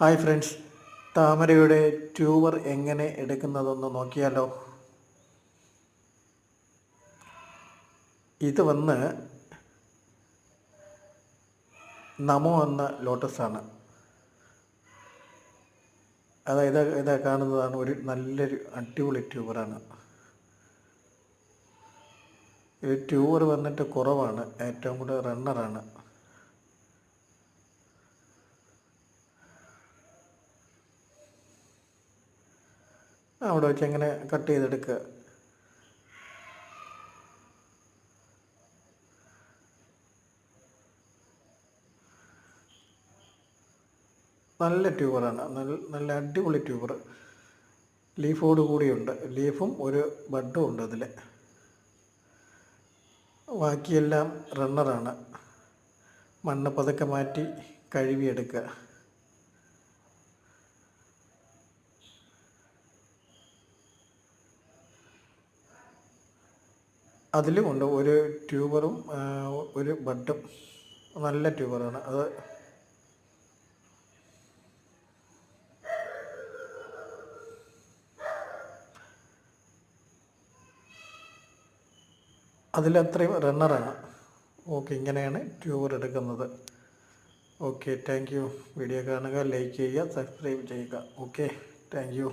Hi friends, താമരയുടെ tuber എങ്ങനെ എടുക്കുന്നതെന്ന് നോക്കിയാലോ. ഇത് നമോ എന്ന ലോട്ടസാണ്. അതായത് ഇതാ കാണുന്നതാണ് ഒരു നല്ലൊരു അടിപൊളി ട്യൂബറാണ്. ഈ ട്യൂബർ കുറവാണ്, ഏറ്റവും കൂടുതൽ റണ്ണറാണ്. അവിടെ വെച്ച് എങ്ങനെ കട്ട് ചെയ്തെടുക്കുക. നല്ല ട്യൂബറാണ്, നല്ല അടിപൊളി ട്യൂബർ. ലീഫോട് കൂടിയുണ്ട്, ലീഫും ഒരു ബഡും ഉണ്ട് അതിൽ. ബാക്കിയെല്ലാം റണ്ണറാണ്. മണ്ണ് പതുക്കെ മാറ്റി കഴുകിയെടുക്കുക. അതിലുമുണ്ട് ഒരു ട്യൂബറും ഒരു ബഡും. നല്ല ട്യൂബറാണ് അത്. അതിലത്രയും റണ്ണറാണ്. ഓക്കെ, ഇങ്ങനെയാണ് ട്യൂബർ എടുക്കുന്നത്. Okay, thank you. വീഡിയോ കാണുക, ലൈക്ക് ചെയ്യുക, സബ്സ്ക്രൈബ് ചെയ്യുക. Okay, thank you.